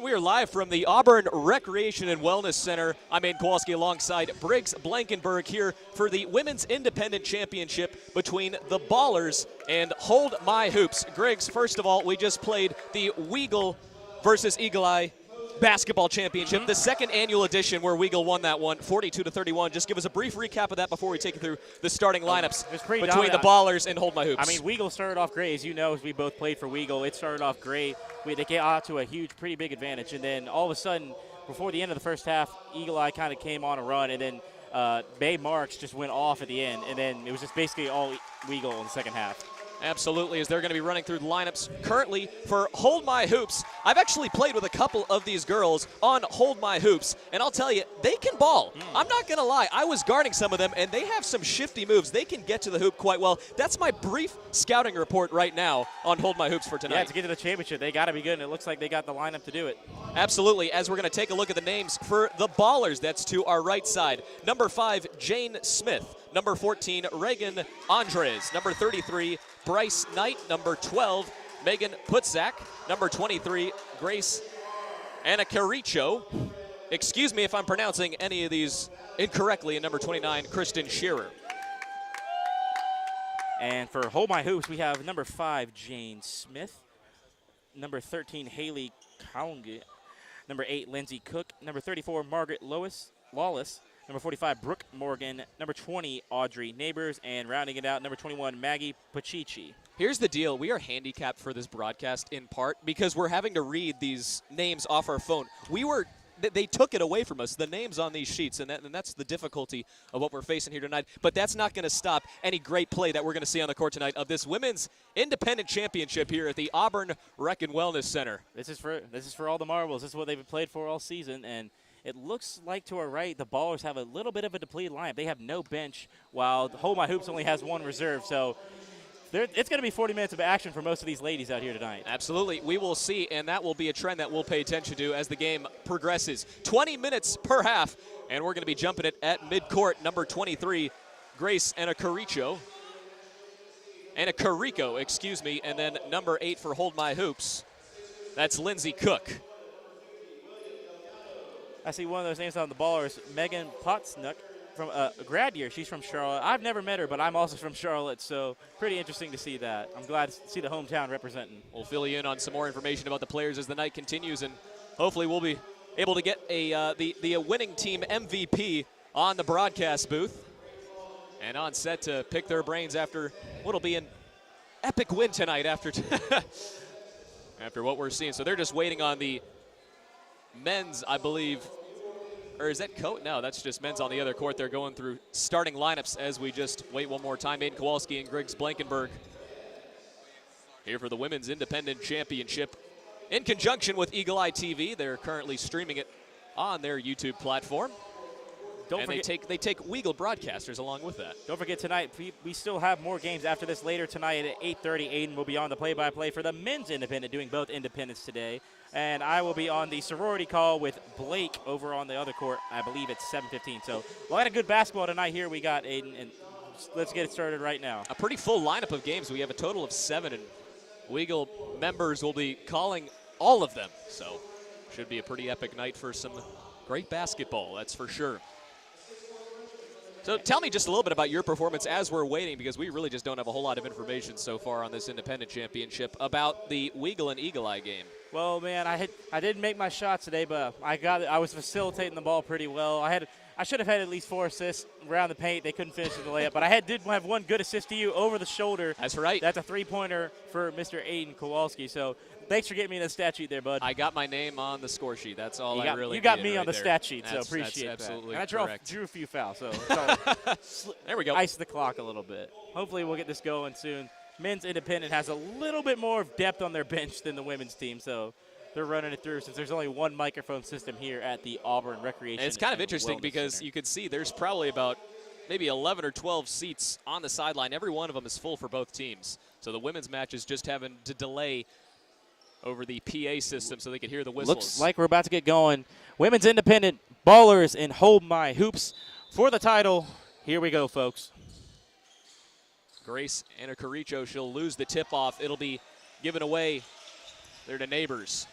And we are live from the Auburn Recreation and Wellness Center. I'm Aiden Kowalski alongside Briggs Blankenberg here for the Women's Independent Championship between the Ballers and Hold My Hoops. Griggs, first of all, we just played the Weagle versus Eagle Eye Basketball Championship, the second annual edition where Weagle won that one, 42-31. Just give us a brief recap of that before we take you through the starting lineups between the Ballers and Hold My Hoops. I mean, Weagle started off great. As you know, as we both played for Weagle, it started off great. They got out to a huge, pretty big advantage. And then all of a sudden, before the end of the first half, Eagle Eye kind of came on a run. And then Bay Marks just went off at the end. And then it was just basically all Weagle in the second half. Absolutely, as they're going to be running through the lineups currently for Hold My Hoops. I've actually played with a couple of these girls on Hold My Hoops, and I'll tell you, they can ball. I'm not going to lie. I was guarding some of them, and they have some shifty moves. They can get to the hoop quite well. That's my brief scouting report right now on Hold My Hoops for tonight. Yeah, to get to the championship, they got to be good, and it looks like they got the lineup to do it. Absolutely, as we're going to take a look at the names for the Ballers. That's to our right side. Number 5, Jane Smith. Number 14, Reagan Andres. Number 33, Bryce Knight. Number 12, Megan Putzak. Number 23, Grace Anacaricho. Excuse me if I'm pronouncing any of these incorrectly. And number 29, Kristen Shearer. And for Hold My Hoops, we have number 5, Jane Smith. Number 13, Haley Kaunge. Number 8, Lindsay Cook. Number 34, Margaret Lawless. Number 45, Brooke Morgan. Number 20, Audrey Neighbors. And rounding it out, number 21, Maggie Pachichi. Here's the deal. We are handicapped for this broadcast in part because we're having to read these names off our phone. They took it away from us, the names on these sheets, and that's the difficulty of what we're facing here tonight. But that's not going to stop any great play that we're going to see on the court tonight of this Women's Independent Championship here at the Auburn Rec and Wellness Center. This is for all the marbles. This is what they've played for all season, and it looks like to our right, the Ballers have a little bit of a depleted lineup. They have no bench, while Hold My Hoops only has one reserve. So it's going to be 40 minutes of action for most of these ladies out here tonight. Absolutely. We will see, and that will be a trend that we'll pay attention to as the game progresses. 20 minutes per half, and we're going to be jumping it at midcourt. Number 23, Grace Anacarico, excuse me, and then number 8 for Hold My Hoops. That's Lindsay Cook. I see one of those names on the Ballers, Megan Potsnuk, from a grad year. She's from Charlotte. I've never met her, but I'm also from Charlotte, so pretty interesting to see that. I'm glad to see the hometown representing. We'll fill you in on some more information about the players as the night continues, and hopefully we'll be able to get the winning team MVP on the broadcast booth and on set to pick their brains after what'll be an epic win tonight after after what we're seeing. So they're just waiting on the men's, I believe, or is that No, that's just men's on the other court. They're going through starting lineups as we just wait one more time. Aiden Kowalski and Griggs Blankenberg here for the Women's Independent Championship in conjunction with Eagle Eye TV. They're currently streaming it on their YouTube platform. They take Weagle broadcasters along with that. Don't forget tonight, we still have more games after this later tonight at 8:30. Aiden will be on the play-by-play for the men's independent, doing both independents today. And I will be on the sorority call with Blake over on the other court, I believe it's 7:15. So a lot of good basketball tonight here we got, Aiden, and let's get it started right now. A pretty full lineup of games. We have a total of 7, and Weagle members will be calling all of them. So should be a pretty epic night for some great basketball, that's for sure. So tell me just a little bit about your performance as we're waiting, because we really just don't have a whole lot of information so far on this independent championship about the Weagle and Eagle Eye game. Well, man, I didn't make my shots today, but I was facilitating the ball pretty well. I should have had at least 4 assists around the paint. They couldn't finish the layup, but I did have one good assist to you over the shoulder. That's right. That's a 3-pointer for Mr. Aiden Kowalski. So thanks for getting me in the stat sheet there, bud. I got my name on the score sheet. That's all You got me on the stat sheet, so appreciate that. Absolutely and I drew a few fouls, so there we go. Ice the clock a little bit. Hopefully we'll get this going soon. Men's independent has a little bit more depth on their bench than the women's team, so they're running it through since there's only one microphone system here at the Auburn Recreation. And it's kind of interesting Wellness because Center. You can see there's probably about maybe 11 or 12 seats on the sideline. Every one of them is full for both teams. So the women's match is just having to delay over the PA system so they could hear the whistles. Looks like we're about to get going. Women's independent, Ballers, and Hold My Hoops for the title. Here we go, folks. Grace Anacarico, she'll lose the tip-off. It'll be given away there to Neighbors.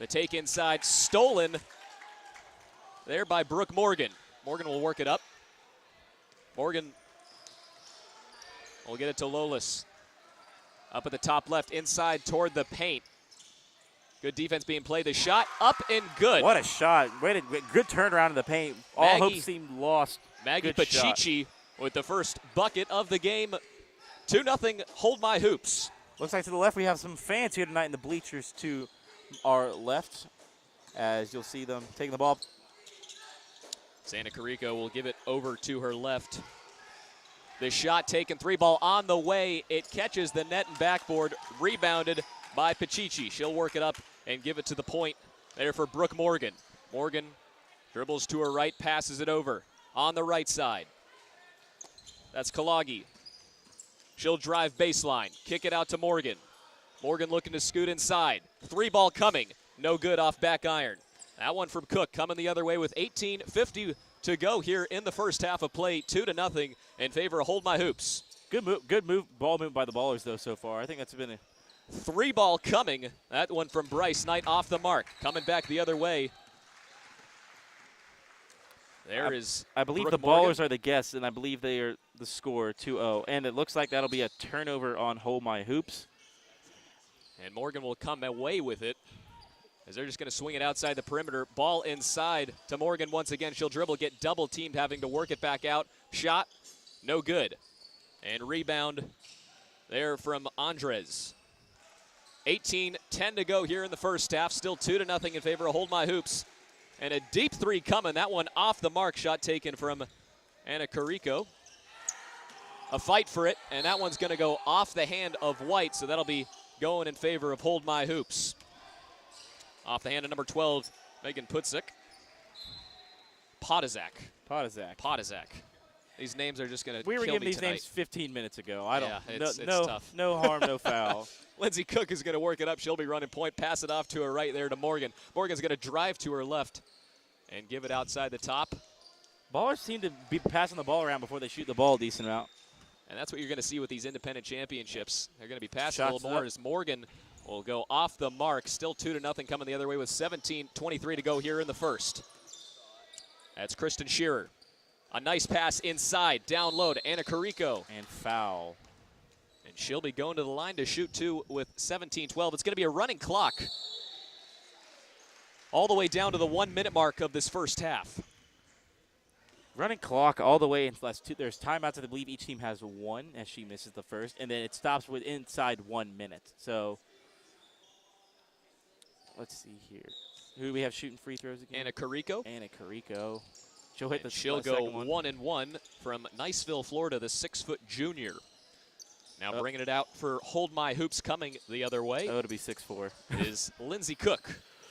The take inside, stolen there by Brooke Morgan. Morgan will work it up. Morgan will get it to Lolis. Up at the top left, inside toward the paint. Good defense being played. The shot up and good. What a shot. Good turnaround in the paint. All hope seemed lost. Maggie Pacici with the first bucket of the game. 2-0, Hold My Hoops. Looks like to the left we have some fans here tonight in the bleachers to our left, as you'll see them taking the ball. Santa Carico will give it over to her left. The shot taken, 3-ball on the way. It catches the net and backboard, rebounded by Pacici. She'll work it up and give it to the point there for Brooke Morgan. Morgan dribbles to her right, passes it over on the right side. That's Kalagi. She'll drive baseline, kick it out to Morgan. Morgan looking to scoot inside. 3-ball coming, no good off back iron. That one from Cook coming the other way with 18:50 to go here in the first half of play. 2-0 in favor of Hold My Hoops. Good move, ball movement by the Ballers though so far. I think that's been a 3-ball coming. That one from Bryce Knight off the mark. Coming back the other way. I believe Brooke the Morgan. Ballers are the guests, and I believe they are the score 2-0. And it looks like that'll be a turnover on Hold My Hoops. And Morgan will come away with it, as they're just going to swing it outside the perimeter. Ball inside to Morgan once again. She'll dribble, get double teamed, having to work it back out. Shot, no good. And rebound there from Andres. 18:10 to go here in the first half. Still 2-0 in favor of Hold My Hoops. And a deep three coming. That one off the mark. Shot taken from Anna Carico. A fight for it, and that one's going to go off the hand of White, so that'll be going in favor of Hold My Hoops. Off the hand of number 12, Megan Putzik. Podizak. These names are just going to kill me tonight. We were giving these names 15 minutes ago. It's tough. No harm, no foul. Lindsey Cook is going to work it up. She'll be running point, pass it off to her right there to Morgan. Morgan's going to drive to her left and give it outside the top. Ballers seem to be passing the ball around before they shoot the ball a decent amount. And that's what you're going to see with these independent championships. They're going to be passing Shots a little more up. as Morgan will go off the mark. Still 2-0 coming the other way with 17:23 to go here in the first. That's Kristen Shearer. A nice pass inside, down low to Anna Carico. And foul. And she'll be going to the line to shoot two with 17-12. It's going to be a running clock all the way down to the 1-minute mark of this first half. Running clock all the way unless there's timeouts. I believe each team has one as she misses the first, and then it stops with inside 1 minute. So let's see here. Who do we have shooting free throws again? Anna Carico. She'll hit the She'll second go 1-1 from Niceville, Florida, the 6-foot junior. Now bringing it out for Hold My Hoops coming the other way. Oh, it'll be 6-4. Is Lindsey Cook.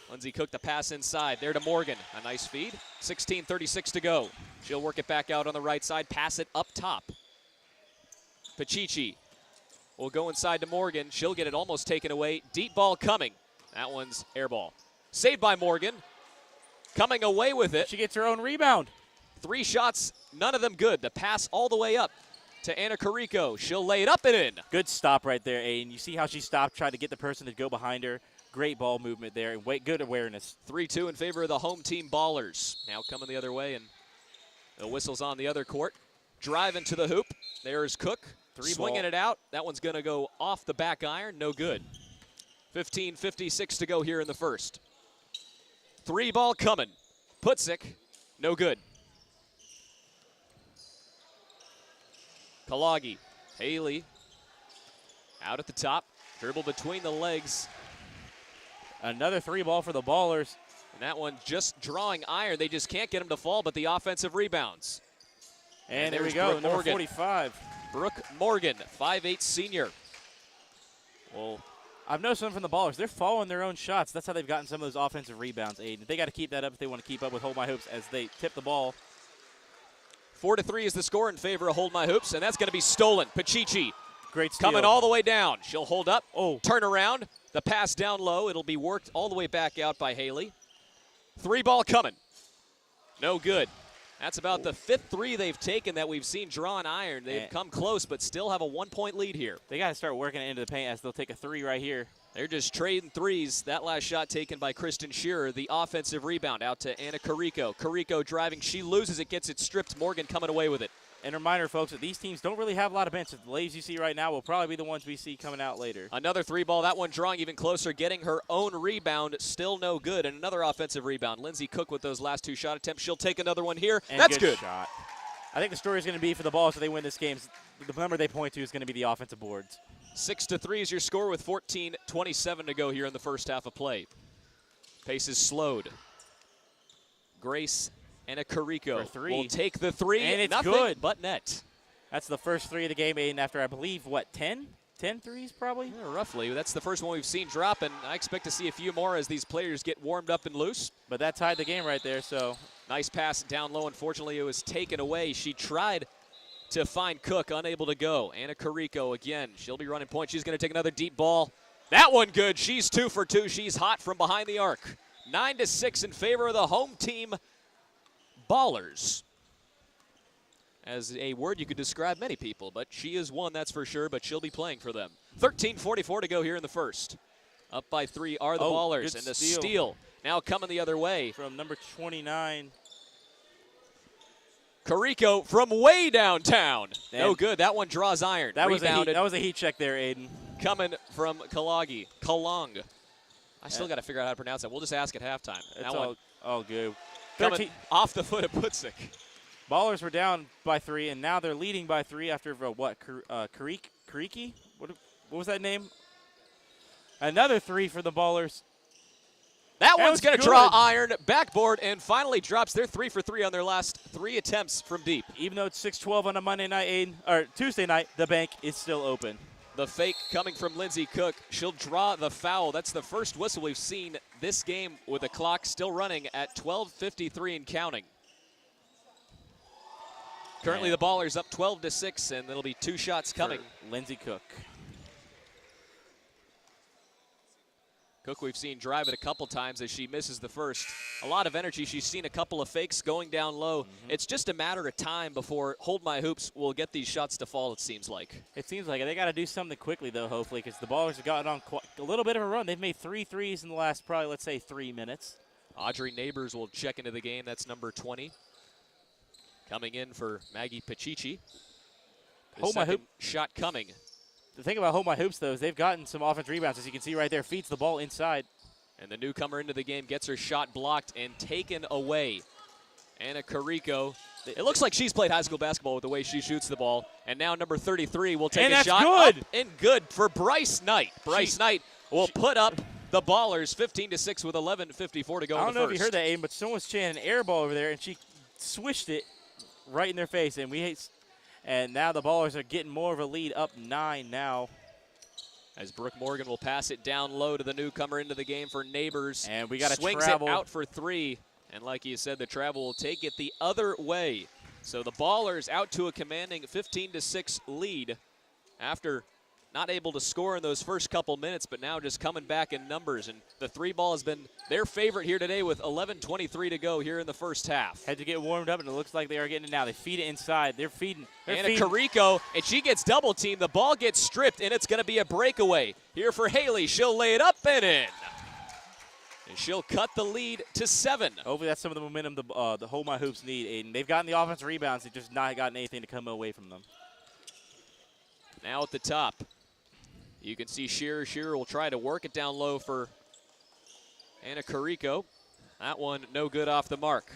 Lindsey Cook, the pass inside. There to Morgan. A nice feed. 16:36 to go. She'll work it back out on the right side. Pass it up top. Pacici will go inside to Morgan. She'll get it almost taken away. Deep ball coming. That one's air ball. Saved by Morgan. Coming away with it. She gets her own rebound. 3 shots, none of them good. The pass all the way up to Anna Carico. She'll lay it up and in. Good stop right there, Aiden. You see how she stopped, tried to get the person to go behind her. Great ball movement there, and good awareness. 3-2 in favor of the home team Ballers. Now coming the other way, and the whistle's on the other court. Driving to the hoop. There's Cook. Swinging it out. That one's going to go off the back iron. No good. 15:56 to go here in the first. 3-ball coming. Putzik. No good. Kalagi. Haley. Out at the top. Dribble between the legs. Another 3-ball for the Ballers. And that one just drawing iron. They just can't get him to fall, but the offensive rebounds. And there we go, Brooke number Morgan. 45. Brooke Morgan, 5'8" senior. Well, I've noticed something from the Ballers. They're following their own shots. That's how they've gotten some of those offensive rebounds, Aiden. They got to keep that up if they want to keep up with Hold My Hoops as they tip the ball. 4-3 is the score in favor of Hold My Hoops, and that's going to be stolen. Pacici Great steal. coming all the way down. She'll hold up, Oh. turn around, the pass down low. It'll be worked all the way back out by Haley. 3-ball coming. No good. That's about the 5th three they've taken that we've seen drawn iron. They've come close, but still have a 1-point lead here. They got to start working it into the paint as they'll take a 3 right here. They're just trading threes. That last shot taken by Kristen Shearer. The offensive rebound out to Anna Carrico. Carrico driving. She loses it, gets it stripped. Morgan coming away with it. And a reminder, folks, that these teams don't really have a lot of benches. The ladies you see right now will probably be the ones we see coming out later. Another 3-ball. That one drawing even closer, getting her own rebound. Still no good. And another offensive rebound. Lindsey Cook with those last 2 shot attempts. She'll take another one here. And That's good. Shot. I think the story is going to be for the Balls if they win this game. The number they point to is going to be the offensive boards. 6-3 is your score with 14:27 to go here in the first half of play. Pace is slowed. Grace Anna Carrico will take the 3. And it's nothing good. But net. That's the first 3 of the game, Aiden, after, I believe, what, 10? 10 threes probably? Yeah, roughly. That's the first one we've seen drop, and I expect to see a few more as these players get warmed up and loose. But that tied the game right there, so. Nice pass down low. Unfortunately, it was taken away. She tried to find Cook, unable to go. Anna Carrico again. She'll be running point. She's going to take another deep ball. That one good. She's 2 for 2. She's hot from behind the arc. 9-6 in favor of the home team Ballers. As a word you could describe many people, but she is one, that's for sure, but she'll be playing for them. 13:44 to go here in the first. Up by 3 are the Ballers, and the steal now coming the other way. From number 29. Carrico from way downtown. And no good. That one draws iron. That was a heat check there, Aiden. Coming from Kalong. I still got to figure out how to pronounce that. We'll just ask at halftime. It's all good. Coming off the foot of Putzik. Ballers were down by 3, and now they're leading by 3 after what? Kariki? What was that name? Another 3 for the Ballers. That one's going to draw iron, backboard, and finally drops their 3 for 3 on their last 3 attempts from deep. Even though it's 6-12 on a Monday night, Aiden, or Tuesday night, the bank is still open. The fake coming from Lindsey Cook. She'll draw the foul. That's the first whistle we've seen this game with the clock still running at 12:53 and counting. Currently the Ballers up 12-6, and there'll be 2 shots coming. Lindsey Cook. Cook we've seen drive it a couple times as she misses the first. A lot of energy. She's seen a couple of fakes going down low. It's just a matter of time before Hold My Hoops will get these shots to fall, it seems like. It seems like they got to do something quickly, though, hopefully, because the Ballers have gotten on a little bit of a run. They've made 3 threes in the last probably, let's say, 3 minutes. Audrey Neighbors will check into the game. That's number 20. Coming in for Maggie Pacici. Hold My Hoop shot coming. The thing about Hold My Hoops, though, is they've gotten some offense rebounds. As you can see right there, feeds the ball inside. And the newcomer into the game gets her shot blocked and taken away. Anna Carrico. It looks like she's played high school basketball with the way she shoots the ball. And now number 33 will take a shot. Good. Up and good for Bryce Knight. Bryce Knight will put up the Ballers 15-6 with 11:54 to go in the first. I don't know if you heard that, Aiden, but someone's chanting an air ball over there, and she swished it right in their face. And now the Ballers are getting more of a lead, up 9 now. As Brooke Morgan will pass it down low to the newcomer into the game for Neighbors. And we got to swings travel. It out for 3. And like you said, the travel will take it the other way. So the Ballers out to a commanding 15-6 lead after not able to score in those first couple minutes, but now just coming back in numbers. And the 3 ball has been their favorite here today with 11:23 to go here in the first half. Had to get warmed up, and it looks like they are getting it now. They feed it inside. They're feeding. Anna Carrico, and she gets double teamed. The ball gets stripped, and it's going to be a breakaway. Here for Haley. She'll lay it up and in. And she'll cut the lead to 7. Hopefully that's some of the momentum the Hold My Hoops need, Aiden. They've gotten the offensive rebounds. They've just not gotten anything to come away from them. Now at the top, you can see Shearer. Shearer will try to work it down low for Anna Carrico. That one no good off the mark.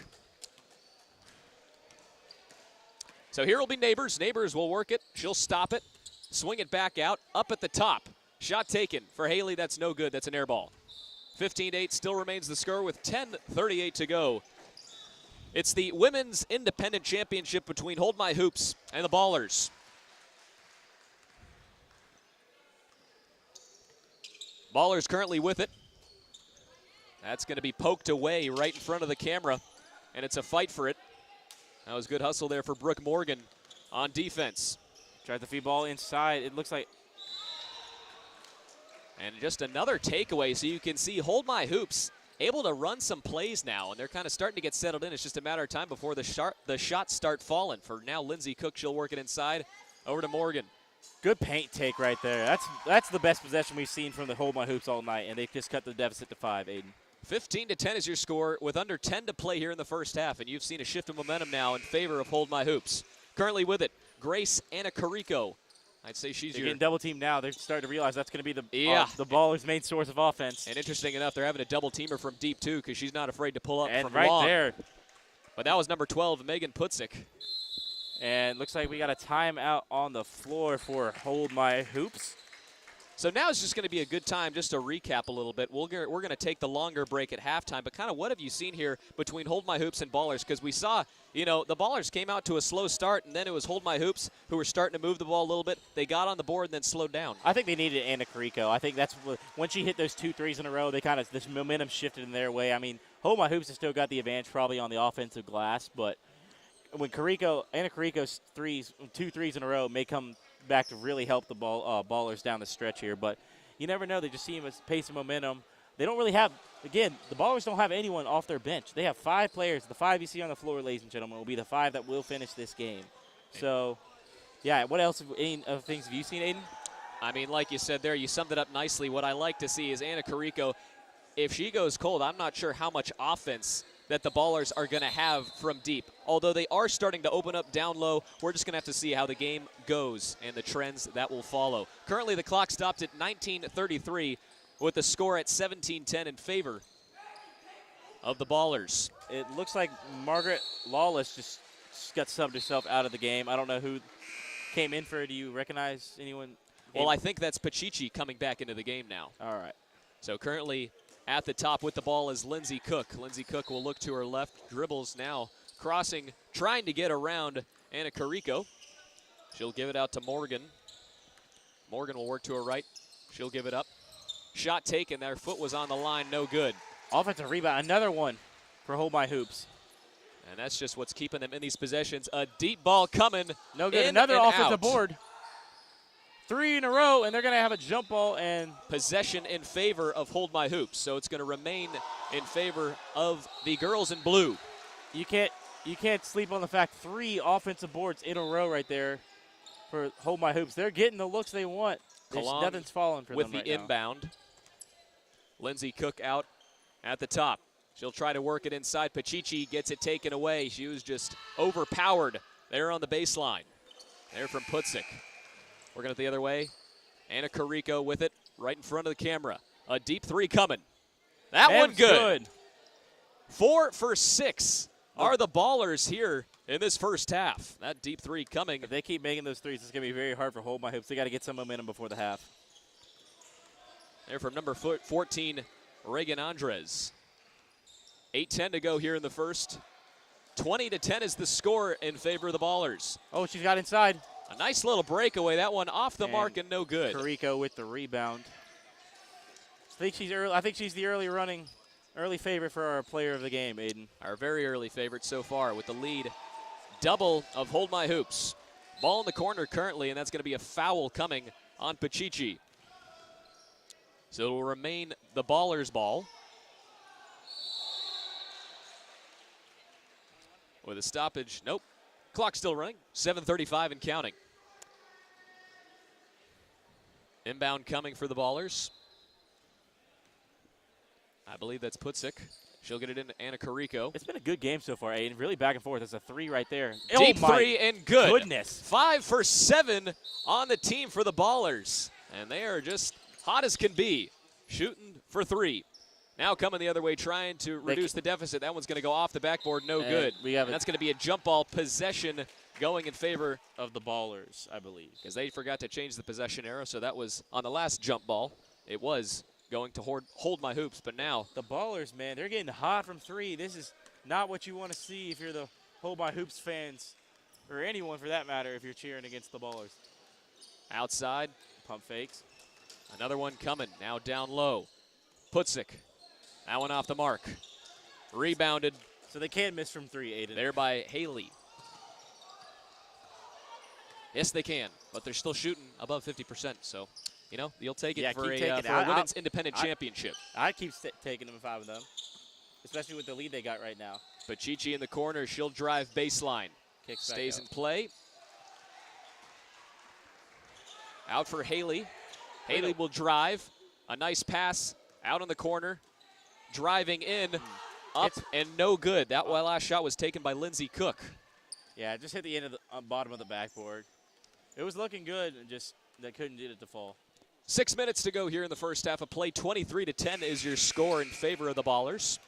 So here will be Neighbors. Neighbors will work it. She'll stop it, swing it back out, up at the top. Shot taken for Haley. That's no good. That's an air ball. 15-8 still remains the score with 10:38 to go. It's the Women's Independent Championship between Hold My Hoops and the Ballers. Ballers currently with it. That's going to be poked away right in front of the camera, and it's a fight for it. That was good hustle there for Brooke Morgan on defense. Tries to feed ball inside. It looks like. And just another takeaway, so you can see Hold My Hoops able to run some plays now, and they're kind of starting to get settled in. It's just a matter of time before the shots start falling. For now, Lindsey Cook, she'll work it inside. Over to Morgan. Good paint take right there. That's the best possession we've seen from the Hold My Hoops all night, and they just cut the deficit to 5, Aiden. 15-10 is your score with under 10 to play here in the first half, and you've seen a shift of momentum now in favor of Hold My Hoops. Currently with it, Grace Anacarico. I'd say she's getting double teamed now. They're starting to realize that's going to be the baller's main source of offense. And interesting enough, they're having a double teamer from deep too, because she's not afraid to pull up and from right long. There. But that was number 12, Megan Putzik. And looks like we got a timeout on the floor for Hold My Hoops. So now it's just going to be a good time just to recap a little bit. We're going to take the longer break at halftime, but kind of what have you seen here between Hold My Hoops and Ballers? Because we saw, the Ballers came out to a slow start, and then it was Hold My Hoops who were starting to move the ball a little bit. They got on the board and then slowed down. I think they needed Anna Carrico. I think that's when she hit those 2 threes in a row, this momentum shifted in their way. I mean, Hold My Hoops has still got the advantage probably on the offensive glass, but when Anna Carrico's 2 threes in a row may come back to really help the Ballers down the stretch here. But you never know. They just seem as pace and momentum. They don't really have, again, the Ballers don't have anyone off their bench. They have 5 players. The 5 you see on the floor, ladies and gentlemen, will be the 5 that will finish this game. So, yeah, what else, any other things have you seen, Aiden? I mean, like you said there, you summed it up nicely. What I like to see is Anna Carrico, if she goes cold, I'm not sure how much offense that the Ballers are going to have from deep. Although they are starting to open up down low, we're just going to have to see how the game goes and the trends that will follow. Currently, the clock stopped at 19:33 with the score at 17-10 in favor of the Ballers. It looks like Margaret Lawless just got subbed herself out of the game. I don't know who came in for her. Do you recognize anyone? Well, I think that's Pachichi coming back into the game now. All right. So currently at the top with the ball is Lindsey Cook. Lindsey Cook will look to her left, dribbles now, crossing, trying to get around Anna Carrico. She'll give it out to Morgan. Morgan will work to her right. She'll give it up. Shot taken. Their foot was on the line. No good. Offensive rebound. Another one for Hold My Hoops. And that's just what's keeping them in these possessions. A deep ball coming. No good. Another offensive board. 3 in a row, and they're going to have a jump ball and possession in favor of Hold My Hoops. So it's going to remain in favor of the girls in blue. You can't sleep on the fact 3 offensive boards in a row right there for Hold My Hoops. They're getting the looks they want. Nothing's falling for with them right the inbound. Lindsey Cook out at the top. She'll try to work it inside. Pachichi gets it taken away. She was just overpowered there on the baseline. There from Putzik. Working it the other way. Anna Carrico with it right in front of the camera. A deep 3 coming. That one good. 4 for 6 are the Ballers here in this first half. That deep 3 coming. If they keep making those threes, it's going to be very hard for Hold My Hoops. They got to get some momentum before the half. There from number 14, Reagan Andres. 8:10 to go here in the first. 20-10 is the score in favor of the Ballers. Oh, she's got inside. A nice little breakaway. That one off the mark and no good. Carrico with the rebound. I think she's the early favorite for our player of the game, Aiden. Our very early favorite so far with the lead. Double of Hold My Hoops. Ball in the corner currently, and that's going to be a foul coming on Pachichi. So it will remain the Ballers' ball. With a stoppage, nope. Clock still running, 7:35 and counting. Inbound coming for the Ballers. I believe that's Putzik. She'll get it into Anna Carrico. It's been a good game so far, Aiden. Really back and forth. There's a 3 right there. Deep 3 and good. Goodness. 5 for 7 on the team for the Ballers. And they are just hot as can be, shooting for 3. Now coming the other way, trying to reduce the deficit. That one's going to go off the backboard, no good. That's going to be a jump ball possession going in favor of the Ballers, I believe. Because they forgot to change the possession arrow, so that was on the last jump ball. It was going to hold My Hoops, but now. The Ballers, man, they're getting hot from 3. This is not what you want to see if you're the Hold My Hoops fans, or anyone for that matter if you're cheering against the Ballers. Outside. Pump fakes. Another one coming, now down low. Putzik. That one off the mark. Rebounded. So they can't miss from 3, Aiden. There by Haley. Yes, they can, but they're still shooting above 50%. So, you know, you'll take it Yeah, for keep a taking it. women's independent championship. I'd keep taking them if I were them, especially with the lead they got right now. Pachichi in the corner. She'll drive baseline. Stays in play. Out for Haley. Haley will drive. A nice pass out in the corner. Driving in. Up and no good. That last shot was taken by Lindsay Cook. Yeah, just hit the end of the bottom of the backboard. It was looking good, and just they couldn't get it to fall. 6 minutes to go here in the first half of play. 23-10 is your score in favor of the Ballers.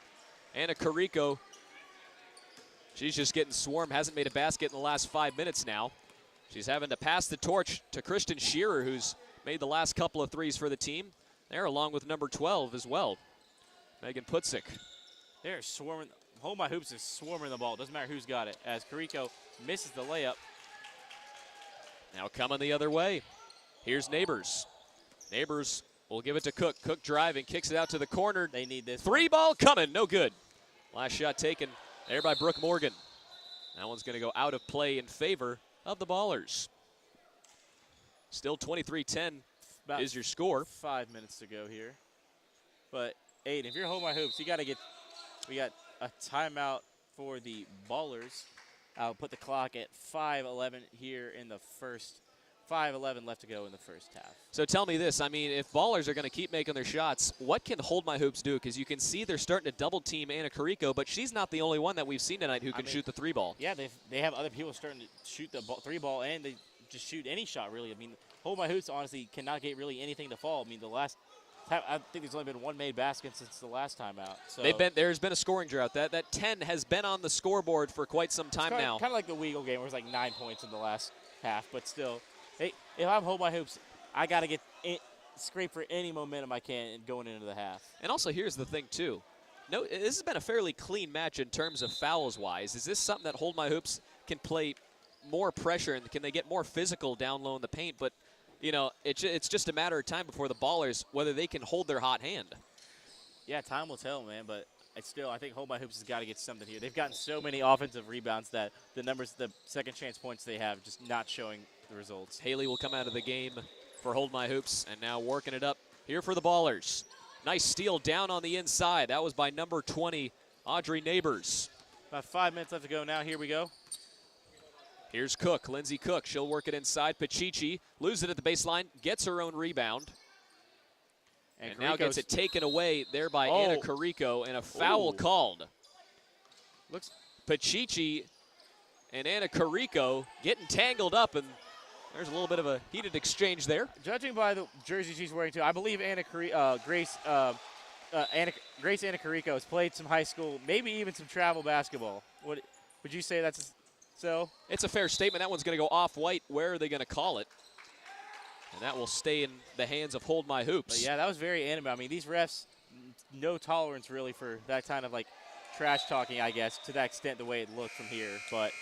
Anna Carrico, she's just getting swarmed. Hasn't made a basket in the last 5 minutes now. She's having to pass the torch to Kristen Shearer, who's made the last couple of threes for the team. There, along with number 12 as well, Megan Putzik. They're swarming. Hold My Hoops is swarming the ball. Doesn't matter who's got it. As Carrico misses the layup. Now coming the other way. Here's Neighbors. Neighbors will give it to Cook. Cook driving, kicks it out to the corner. They need this. Three ball coming, no good. Last shot taken there by Brooke Morgan. That one's going to go out of play in favor of the Ballers. Still 23-10 is your score. 5 minutes to go here. But, Aiden, if you're Hold My Hoops, you got to get – we got a timeout for the Ballers. I'll put the clock at 5:11 here in the first. 5:11 left to go in the first half. So tell me this. I mean, if Ballers are going to keep making their shots, what can Hold My Hoops do? Because you can see they're starting to double team Anna Carrico, but she's not the only one that we've seen tonight who can shoot the three ball. Yeah, they have other people starting to shoot the three ball, and they just shoot any shot, really. I mean, Hold My Hoops, honestly, cannot get really anything to fall. I mean, the last time, I think there's only been one made basket since the last time out. So there's been a scoring drought. That 10 has been on the scoreboard for quite some time now. Kind of like the Weagle game where it was like 9 points in the last half, but still. Hey, if I'm Hold My Hoops, I got to get scrape for any momentum I can going into the half. And also, here's the thing, too. No, this has been a fairly clean match in terms of fouls-wise. Is this something that Hold My Hoops can play more pressure, and can they get more physical down low in the paint? But, you know, it's just a matter of time before the Ballers, whether they can hold their hot hand. Yeah, time will tell, man, but I think Hold My Hoops has got to get something here. They've gotten so many offensive rebounds that the second chance points they have, just not showing the results. Haley will come out of the game for Hold My Hoops, and now working it up here for the Ballers. Nice steal down on the inside. That was by number 20, Audrey Neighbors. About 5 minutes left to go now. Here we go. Here's Cook, Lindsay Cook. She'll work it inside. Pachichi loses it at the baseline, gets her own rebound. And now gets it taken away there by Anna Carrico, and a foul called. Looks Pachichi and Anna Carrico getting tangled up, and there's a little bit of a heated exchange there. Judging by the jersey she's wearing, too, I believe Grace Anna Carrico has played some high school, maybe even some travel basketball. Would you say that's so? It's a fair statement. That one's going to go off-white. Where are they going to call it? And that will stay in the hands of Hold My Hoops. But yeah, that was very animated. I mean, these refs, no tolerance really for that kind of like trash talking, I guess, to that extent the way it looked from here. But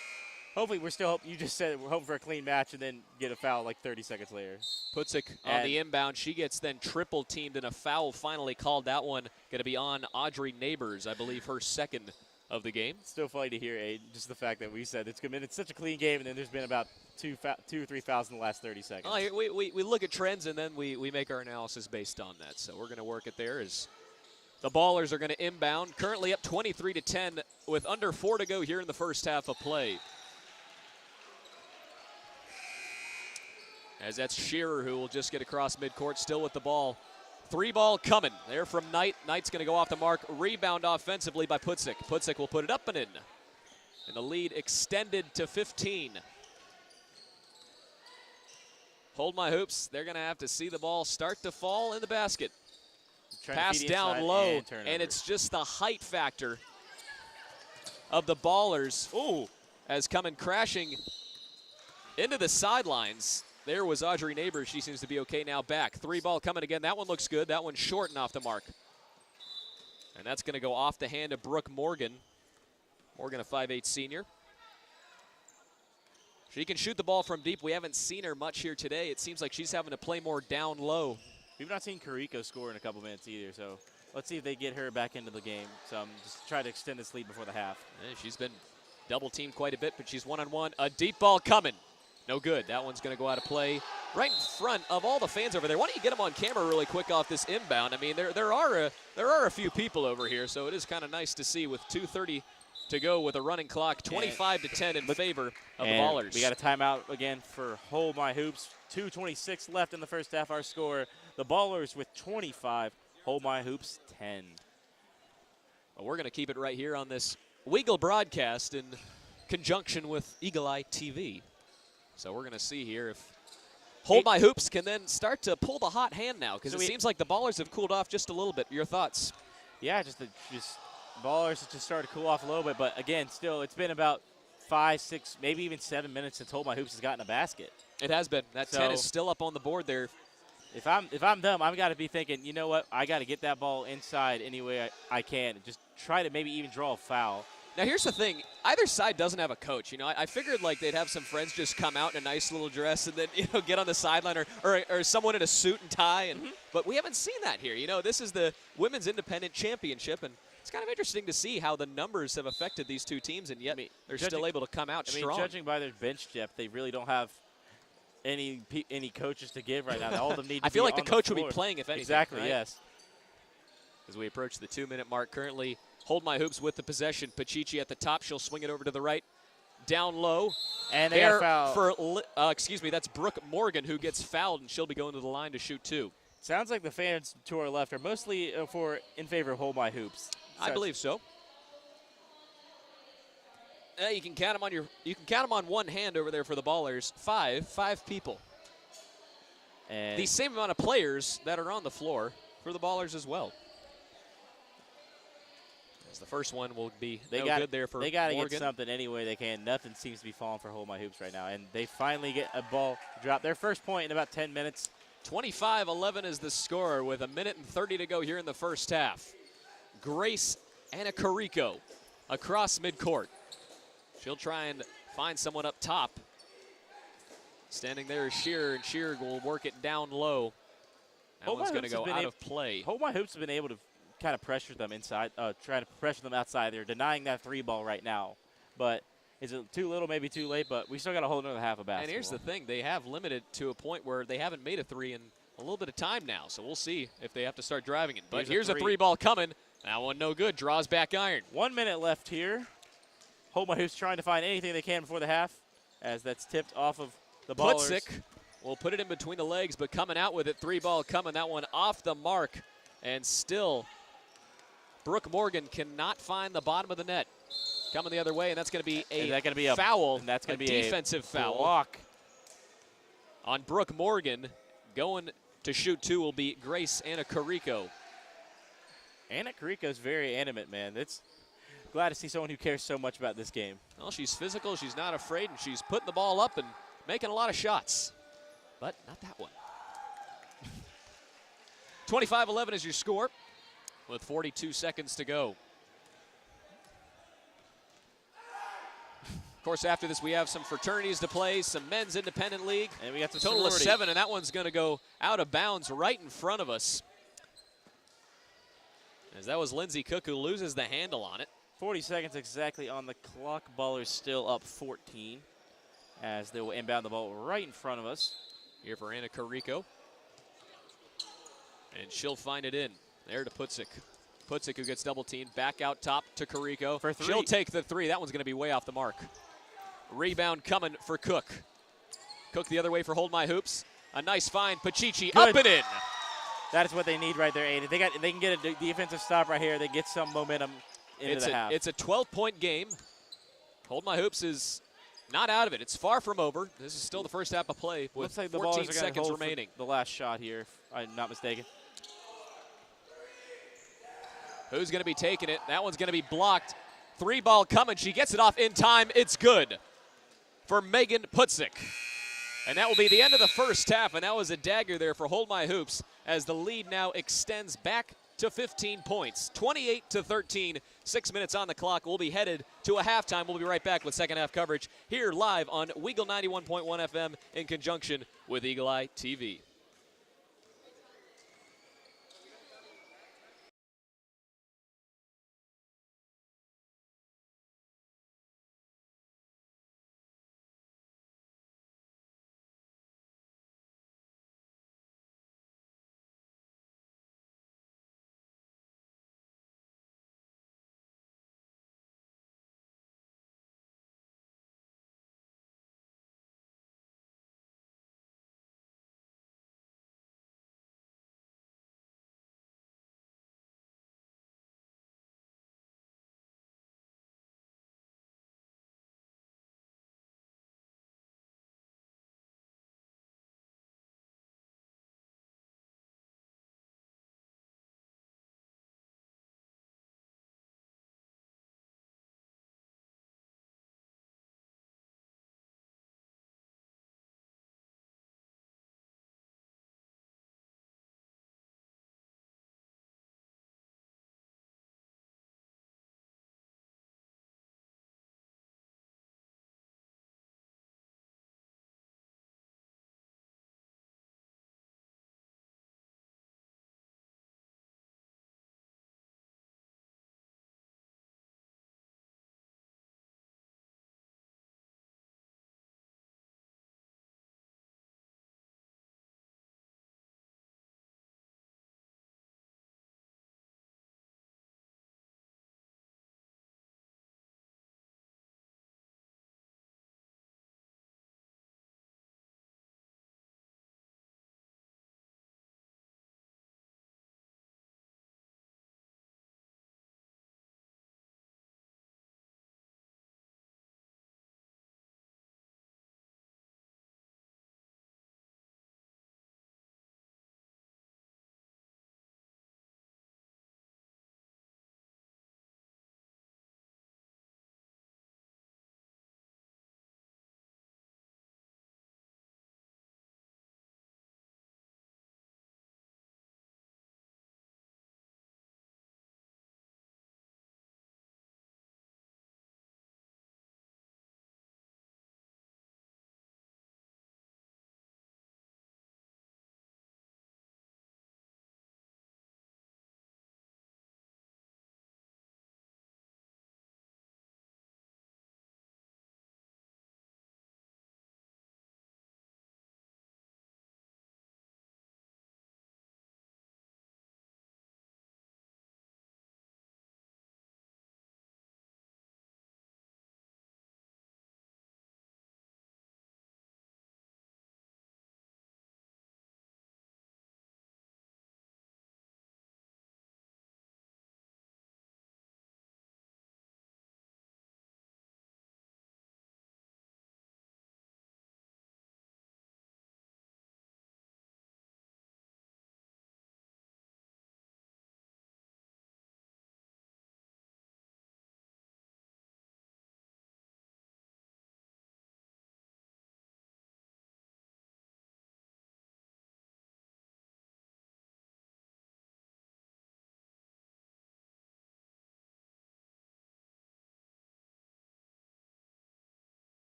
hopefully we're still, you just said we're hoping for a clean match and then get a foul like 30 seconds later. Putzik on the inbound. She gets then triple teamed, and a foul finally called. That one going to be on Audrey Neighbors, I believe her second of the game. Still funny to hear, Aiden, just the fact that we said it's such a clean game, and then there's been about two or three fouls in the last 30 seconds. Oh, we look at trends, and then we make our analysis based on that. So we're going to work it there as the Ballers are going to inbound. Currently up 23-10 with under 4 to go here in the first half of play. As that's Shearer who will just get across midcourt, still with the ball. Three ball coming there from Knight. Knight's going to go off the mark. Rebound offensively by Putzik. Putzik will put it up and in. And the lead extended to 15. Hold My Hoops. They're going to have to see the ball start to fall in the basket. Pass down low, and it's just the height factor of the Ballers. Ooh, as coming crashing into the sidelines. There was Audrey Neighbors. She seems to be okay now back. Three ball coming again. That one looks good. That one's short and off the mark. And that's going to go off the hand of Brooke Morgan. Morgan, a 5'8" senior. She can shoot the ball from deep. We haven't seen her much here today. It seems like she's having to play more down low. We've not seen Carrico score in a couple minutes either, so let's see if they get her back into the game. So I'm just trying to extend this lead before the half. She's been double teamed quite a bit, but she's one-on-one. A deep ball coming. No good. That one's going to go out of play right in front of all the fans over there. Why don't you get them on camera really quick off this inbound? I mean, there are a few people over here, so it is kind of nice to see with 2:30 to go with a running clock, 25-10 in favor of the Ballers. We got a timeout again for Hold My Hoops. 2:26 left in the first half. Our score, the Ballers with 25, Hold My Hoops 10. Well, we're going to keep it right here on this Weagle broadcast in conjunction with Eagle Eye TV. So we're going to see here if Hold My Hoops can then start to pull the hot hand now, because it seems like the Ballers have cooled off just a little bit. Your thoughts? Yeah, just Ballers have just started to cool off a little bit, but again, still, it's been about 5, 6, maybe even 7 minutes since Hold My Hoops has gotten a basket. It has been. That 10 is still up on the board there. If I'm them, I've got to be thinking, you know what, I got to get that ball inside any way I can. Just try to maybe even draw a foul. Now, here's the thing. Either side doesn't have a coach. You know, I figured, like, they'd have some friends just come out in a nice little dress and then, you know, get on the sideline or someone in a suit and tie. And But we haven't seen that here. You know, this is the Women's Independent Championship, and it's kind of interesting to see how the numbers have affected these two teams, and yet they're still able to come out strong. Judging by their bench depth, they really don't have any coaches to give right now. All of them need to I feel be like the on coach floor. would be playing, if anything. Exactly, right? yes. As we approach the 2-minute mark, currently Hold My Hoops with the possession. Pachichi at the top. She'll swing it over to the right. Down low. And they got fouled. For, that's Brooke Morgan who gets fouled, and she'll be going to the line to shoot 2. Sounds like the fans to our left are mostly in favor of Hold My Hoops. I believe so. You can count them on one hand over there for the Ballers. Five people. And the same amount of players that are on the floor for the Ballers as well. As the first one will be good there for Morgan. They got to get something any way they can. Nothing seems to be falling for Hold My Hoops right now. And they finally get a ball drop. Their first point in about 10 minutes. 25-11 is the score with 1:30 to go here in the first half. Grace Anacarico across midcourt. She'll try and find someone up top. Standing there is Shearer, and Shearer will work it down low. That one's going to go out of play. Hold My Hoops have been able to kind of pressure them inside, try to pressure them outside. They're denying that 3-ball right now. But is it too little, maybe too late? But we still got to hold another half of basketball. And here's the thing. They have limited to a point where they haven't made a 3 in a little bit of time now. So we'll see if they have to start driving it. But here's a 3-ball coming. That one no good. Draws back iron. 1 minute left here. Hold My Hoops trying to find anything they can before the half, as that's tipped off of the Ballers. Putzik will put it in between the legs, but coming out with it. 3-ball coming. That one off the mark. And still, Brooke Morgan cannot find the bottom of the net. Coming the other way, and that's going to be a foul. And that's going to be defensive foul. Block on Brooke Morgan. Going to shoot 2 will be Grace Anacarico. Anacarico's very animate, man. It's glad to see someone who cares so much about this game. Well, she's physical, she's not afraid, and she's putting the ball up and making a lot of shots. But not that one. 25-11 is your score with 42 seconds to go. Of course, after this, we have some fraternities to play, some men's independent league. And we got the total sorority. of 7, and that one's going to go out of bounds right in front of us. As that was Lindsay Cook who loses the handle on it. 40 seconds exactly on the clock. Ballers still up 14 as they will inbound the ball right in front of us. Here for Anacarico. And she'll find it in. There to Putzik. Putzik who gets double teamed. Back out top to Carico. For 3. She'll take the 3. That one's going to be way off the mark. Rebound coming for Cook. Cook the other way for Hold My Hoops. A nice find. Pachichi up and in. That is what they need right there, Aiden. They can get a defensive stop right here. They get some momentum into the half. It's a 12-point game. Hold My Hoops is not out of it. It's far from over. This is still the first half of play with 14 seconds remaining. The last shot here, if I'm not mistaken. Who's going to be taking it? That one's going to be blocked. 3-ball coming. She gets it off in time. It's good for Megan Putzik. And that will be the end of the first half, and that was a dagger there for Hold My Hoops as the lead now extends back to 15 points. 28-13, 6 minutes on the clock. We'll be headed to a halftime. We'll be right back with second half coverage here live on Weagle 91.1 FM in conjunction with Eagle Eye TV.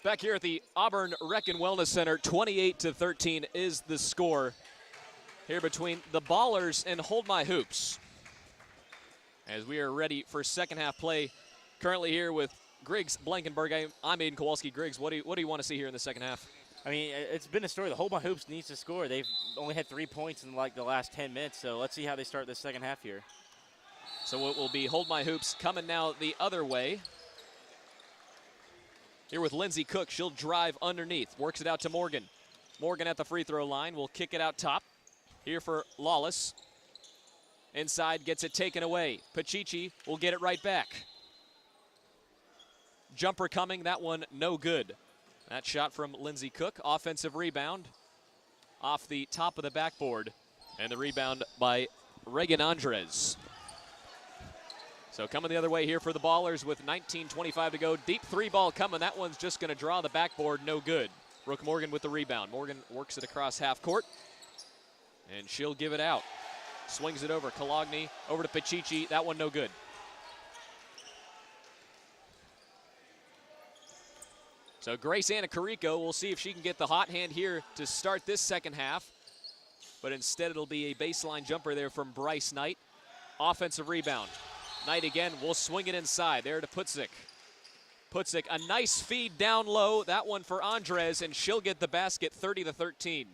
Back here at the Auburn Rec and Wellness Center, 28-13 is the score here between the Ballers and Hold My Hoops. As we are ready for second half play, currently here with Griggs Blankenberg. I'm Aiden Kowalski. Griggs, what do you want to see here in the second half? I mean, it's been a story. The Hold My Hoops needs to score. They've only had 3 points in like the last 10 minutes, so let's see how they start this second half here. So it will be Hold My Hoops coming now the other way. Here with Lindsay Cook, she'll drive underneath, works it out to Morgan. Morgan at the free throw line will kick it out top. Here for Lawless. Inside, gets it taken away. Pachichi will get it right back. Jumper coming, that one no good. That shot from Lindsay Cook, offensive rebound off the top of the backboard. And the rebound by Reagan Andres. So coming the other way here for the Ballers with 19:25 to go. Deep three ball coming. That one's just going to draw the backboard. No good. Brooke Morgan with the rebound. Morgan works it across half court. And she'll give it out. Swings it over. Cologne over to Pachichi. That one no good. So Grace Anna Carrico, we'll see if she can get the hot hand here to start this second half. But instead it'll be a baseline jumper there from Bryce Knight. Offensive rebound. Knight again will swing it inside. There to Putzik. Putzik, a nice feed down low. That one for Andres, and she'll get the basket 30-13.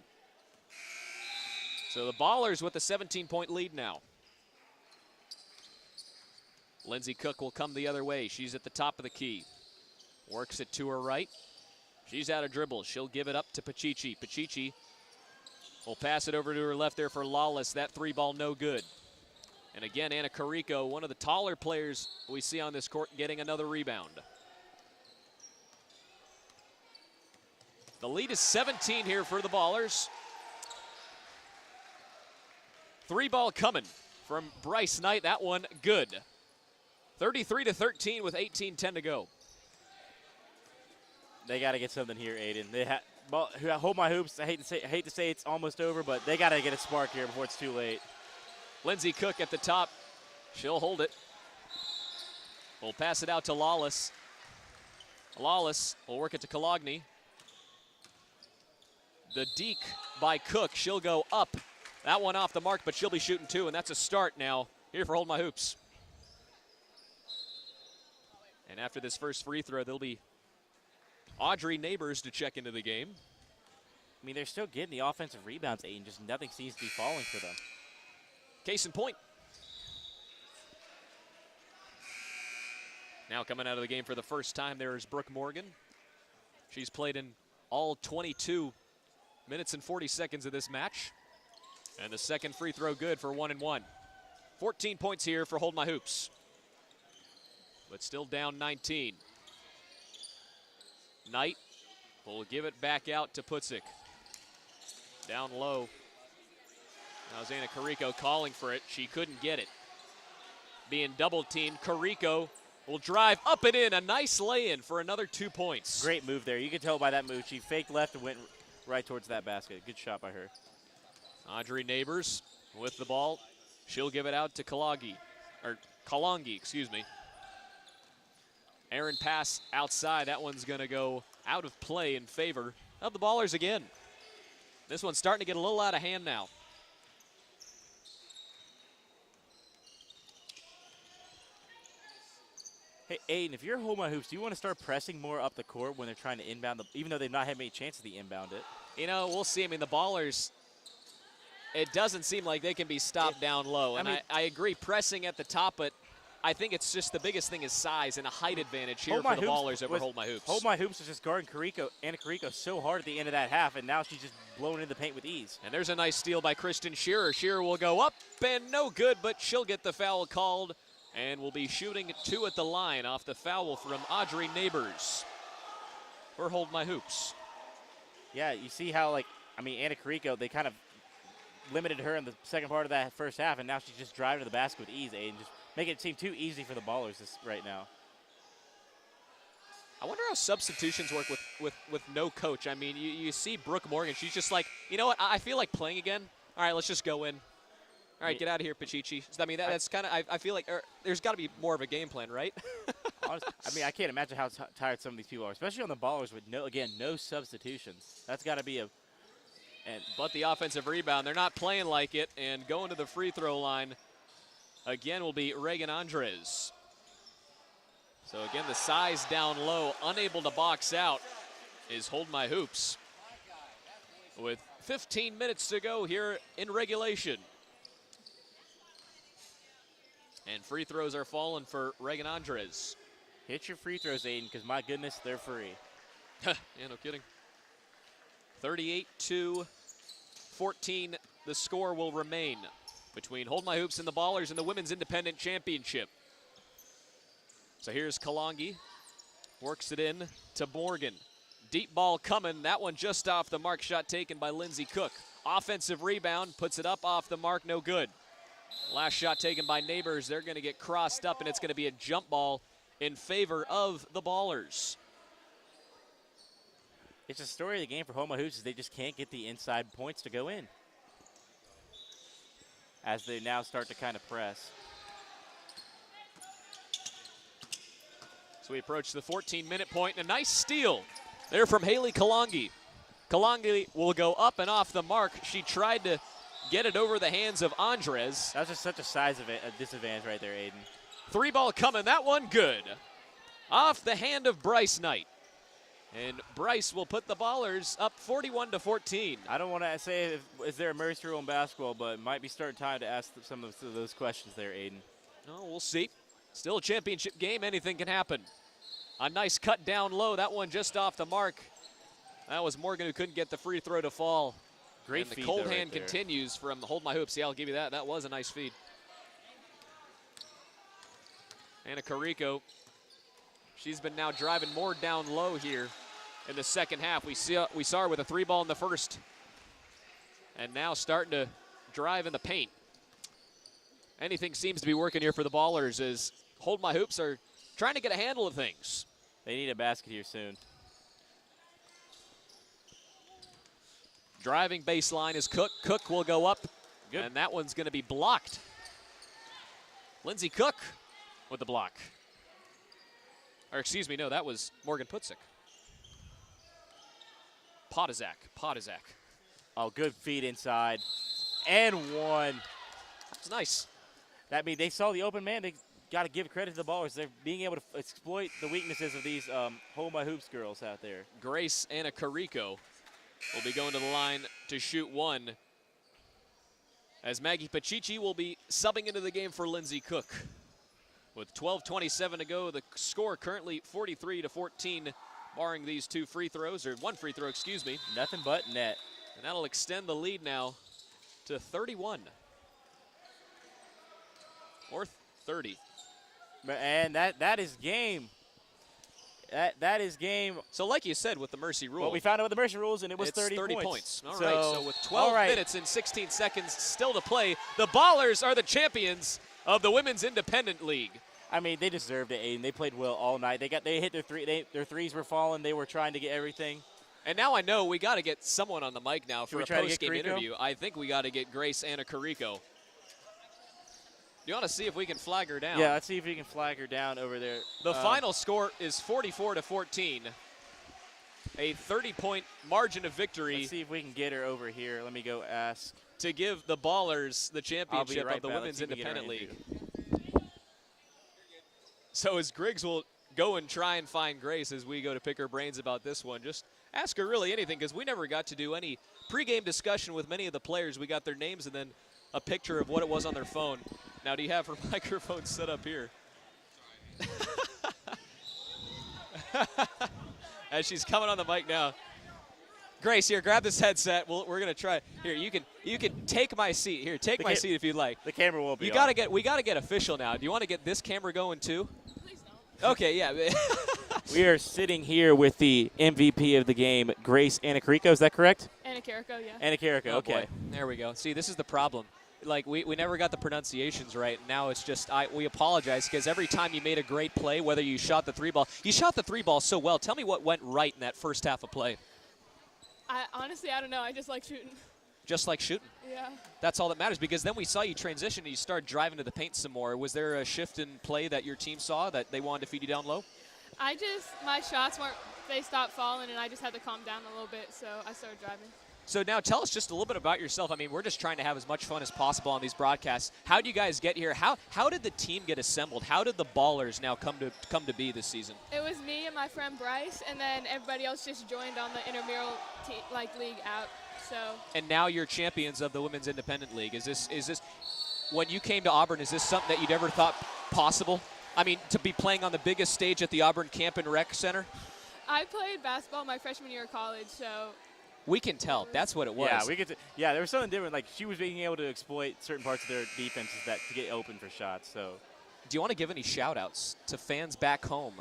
So the Ballers with a 17-point lead now. Lindsay Cook will come the other way. She's at the top of the key. Works it to her right. She's out of dribble. She'll give it up to Pachichi. Pachichi will pass it over to her left there for Lawless. That three ball no good. And again, Anna Carrico, one of the taller players we see on this court, getting another rebound. The lead is 17 here for the Ballers. Three ball coming from Bryce Knight. That one good. 33-13 with 18:10 to go. They got to get something here, Aiden. Hold My Hoops. I hate to say it's almost over, but they got to get a spark here before it's too late. Lindsay Cook at the top. She'll hold it. We'll pass it out to Lawless. Lawless will work it to Cologne. The deke by Cook. She'll go up. That one off the mark, but she'll be shooting two, and that's a start now here for Hold My Hoops. And after this first free throw, there'll be Audrey Neighbors to check into the game. I mean, they're still getting the offensive rebounds, Aiden. Just nothing seems to be falling for them. Case in point. Now coming out of the game for the first time, there is Brooke Morgan. She's played in all 22 minutes and 40 seconds of this match. And the second free throw good for 1-1. 14 points here for Hold My Hoops. But still down 19. Knight will give it back out to Putzik. Down low. Now Zana Carrico calling for it. She couldn't get it. Being double teamed, Carrico will drive up and in. A nice lay-in for another 2 points. Great move there. You can tell by that move. She faked left and went right towards that basket. Good shot by her. Audrey Neighbors with the ball. She'll give it out to Kalongi. Aaron pass outside. That one's going to go out of play in favor of the Ballers again. This one's starting to get a little out of hand now. Hey, Aiden, if you're Hold My Hoops, do you want to start pressing more up the court when they're trying to inbound, even though they've not had many chances to inbound it? You know, we'll see. I mean, the Ballers, it doesn't seem like they can be stopped down low. And I agree, pressing at the top, but I think it's just the biggest thing is size and a height advantage here for the Ballers over Hold My Hoops. Hold My Hoops was just guarding Anna Carrico so hard at the end of that half, and now she's just blown into the paint with ease. And there's a nice steal by Kristen Shearer. Shearer will go up and no good, but she'll get the foul called. And will be shooting two at the line off the foul from Audrey Neighbors for Hold My Hoops. Yeah, you see how, Anna Carrico, they kind of limited her in the second part of that first half, and now she's just driving to the basket with ease, Aiden. Just making it seem too easy for the Ballers right now. I wonder how substitutions work with no coach. I mean, you see Brooke Morgan. She's just like, you know what, I feel like playing again. All right, let's just go in. All right, get out of here, Pachichi. I mean, that's kind of, I feel like there's got to be more of a game plan, right? Honestly, I mean, I can't imagine how tired some of these people are, especially on the ballers with no substitutions. That's got to be But the offensive rebound, they're not playing like it, and going to the free throw line again will be Reagan Andres. So again, the size down low, unable to box out, is Hold My Hoops. With 15 minutes to go here in regulation. And free throws are falling for Reagan Andres. Hit your free throws, Aiden, because my goodness, they're free. Yeah, no kidding. 38-14, the score will remain between Hold My Hoops and the Ballers in the Women's Independent Championship. So here's Kalangi, works it in to Morgan. Deep ball coming, that one just off the mark, shot taken by Lindsey Cook. Offensive rebound, puts it up off the mark, no good. Last shot taken by Neighbors, they're gonna get crossed up and it's gonna be a jump ball in favor of the Ballers. It's a story of the game for Hold My Hoops is they just can't get the inside points to go in as they now start to kind of press. So we approach the 14-minute point, and a nice steal there from Haley Kalangi. Kalangi will go up and off the mark. She tried to get it over the hands of Andres. That's just such a size of a disadvantage right there, Aiden. Three ball coming, that one good. Off the hand of Bryce Knight. And Bryce will put the Ballers up 41-14. I don't want to say is there a mercy rule in basketball, but it might be starting time to ask some of those questions there, Aiden. No, we'll see. Still a championship game, anything can happen. A nice cut down low, that one just off the mark. That was Morgan who couldn't get the free throw to fall. Great and the feed, cold though, hand right there. continues from Hold My Hoops. Yeah, I'll give you that. That was a nice feed. Anna Carrico, she's been now driving more down low here in the second half. We saw her with a three ball in the first. And now starting to drive in the paint. Anything seems to be working here for the Ballers as Hold My Hoops are trying to get a handle of things. They need a basket here soon. Driving baseline is Cook. Cook will go up, Good. and that one's going to be blocked. Lindsey Cook with the block. Or excuse me, no, that was Morgan Putzik. Podizak. Oh, good feed inside. And one. That's nice. That means they saw the open man. They got to give credit to the Ballers. They're being able to exploit the weaknesses of these Hold My Hoops girls out there. Grace Anna Carrico will be going to the line to shoot one, as Maggie Pacici will be subbing into the game for Lindsey Cook. With 12:27 to go, the score currently 43-14, barring these two free throws, or one free throw, excuse me. Nothing but net. And that'll extend the lead now to 31. Or 30. And that is game. That is game. So like you said with the mercy rule. Well, we found out the mercy rules, and it was it's 30 points. All so, right, so with 12 minutes and 16 seconds still to play, the Ballers are the champions of the Women's Independent League. I mean, they deserved it, Aiden. They played well all night. They hit their three. Their threes were falling. They were trying to get everything. And now I know we got to get someone on the mic now for a try to get post-game Carrico? interview. I think we got to get Grace Anna Carrico. You want to see if we can flag her down? Yeah, let's see if we can flag her down over there. The final score is 44-14. A 30-point margin of victory. Let's see if we can get her over here. Let me go ask. To give the Ballers the championship right of the back. Women's Let's see if we can get Independent her League. So as Griggs will go and try and find Grace as we go to pick her brains about this one, just ask her really anything, because we never got to do any pregame discussion with many of the players. We got their names and then a picture of what it was on their phone. Now, do you have her microphone set up here? As she's coming on the mic now. Grace, here, grab this headset. We're gonna try. Here, you can take my seat. Here, take my seat if you'd like. The camera will be. We gotta get official now. Do you want to get this camera going too? Please don't. Okay, yeah. We are sitting here with the MVP of the game, Grace Anna Carrico. Is that correct? Anna Carrico, yeah. Anna Carrico. Oh, okay. boy. There we go. See, this is the problem. Like, we never got the pronunciations right. Now it's just, we apologize, because every time you made a great play, whether you shot the three ball, you shot the three ball so well. Tell me what went right in that first half of play. Honestly, I don't know. I just like shooting. just like shooting. Yeah. That's all that matters, because then we saw you transition and you started driving to the paint some more. Was there a shift in play that your team saw that they wanted to feed you down low? My shots they stopped falling, and I just had to calm down a little bit, so I started driving. So now tell us just a little bit about yourself. I mean, we're just trying to have as much fun as possible on these broadcasts. How did you guys get here? How did the team get assembled? How did the Ballers now come to be this season? It was me and my friend Bryce, and then everybody else just joined on the intramural league app. So. And now you're champions of the Women's Independent League. Is this when you came to Auburn? Is this something that you'd ever thought possible? I mean, to be playing on the biggest stage at the Auburn Camp and Rec Center. I played basketball my freshman year of college, so. We can tell. That's what it was. Yeah, there was something different. Like, she was being able to exploit certain parts of their defenses to get open for shots. So, do you want to give any shout-outs to fans back home?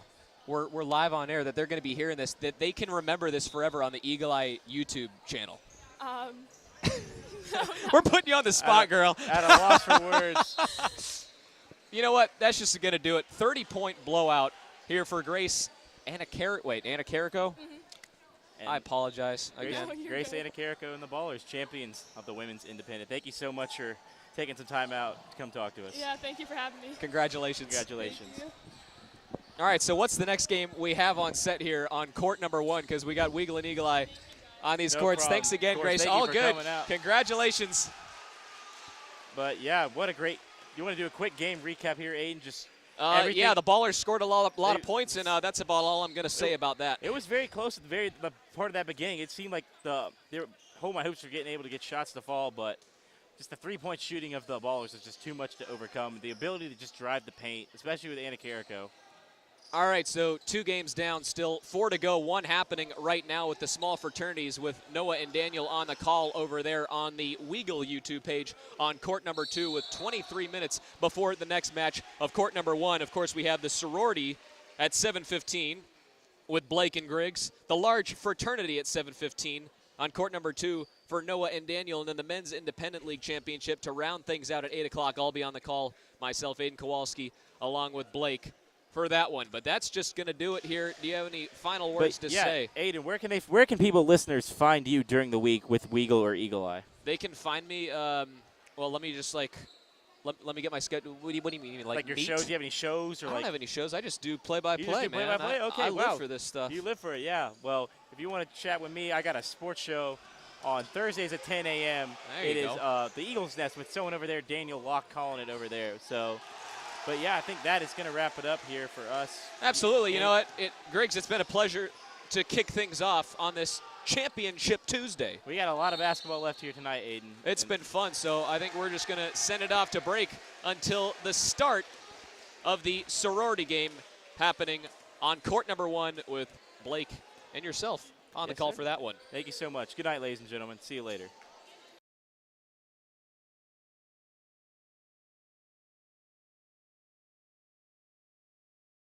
We're live on air, that they're going to be hearing this, that they can remember this forever on the Eagle Eye YouTube channel. We're putting you on the spot, girl. At a loss for words. You know what? That's just going to do it. 30-point blowout here for Grace Anna Carrico. I apologize again. Grace Anna Carrico and the Ballers, champions of the Women's Independent. Thank you so much for taking some time out to come talk to us. Yeah, thank you for having me. Congratulations. Congratulations. All right, so what's the next game we have on set here on court number 1? Because we got Weagle and Eagle Eye on these courts. Problem. Thanks again, Course, Grace. all good. Congratulations. But, yeah, what a great – you want to do a quick game recap here, Aiden? Just yeah, the Ballers scored a lot of points, and that's about all I'm going to say about that. It was very close at the part of that beginning. It seemed like my hoops were getting able to get shots to fall, but just the three-point shooting of the Ballers is just too much to overcome. The ability to just drive the paint, especially with Anna Carrico. All right, so 2 games down, still 4 to go. One happening right now with the small fraternities with Noah and Daniel on the call over there on the Weagle YouTube page on court number 2 with 23 minutes before the next match of court number 1. Of course, we have the sorority at 7:15 with Blake and Griggs. The large fraternity at 7:15 on court number 2 for Noah and Daniel. And then the Men's Independent League Championship to round things out at 8 o'clock. I'll be on the call, myself, Aiden Kowalski, along with Blake, for that one. But that's just going to do it here. Do you have any final words to say? Aiden, where can people, listeners, find you during the week with Weagle or Eagle Eye? They can find me, well, let me just, let me get my schedule. What do you mean? Like your shows? Do you have any shows? Or I don't have any shows. I just do play-by-play, man. Play-by-play? Okay, I live for this stuff. You live for it, yeah. Well, if you want to chat with me, I got a sports show on Thursdays at 10 a.m. It is the Eagles Nest with someone over there, Daniel Locke, calling it over there. So... But, yeah, I think that is going to wrap it up here for us. Absolutely. You know what, Griggs, it's been a pleasure to kick things off on this Championship Tuesday. We got a lot of basketball left here tonight, Aiden. It's been fun, so I think we're just going to send it off to break until the start of the sorority game happening on court number 1 with Blake and yourself on the call for that one. Thank you so much. Good night, ladies and gentlemen. See you later.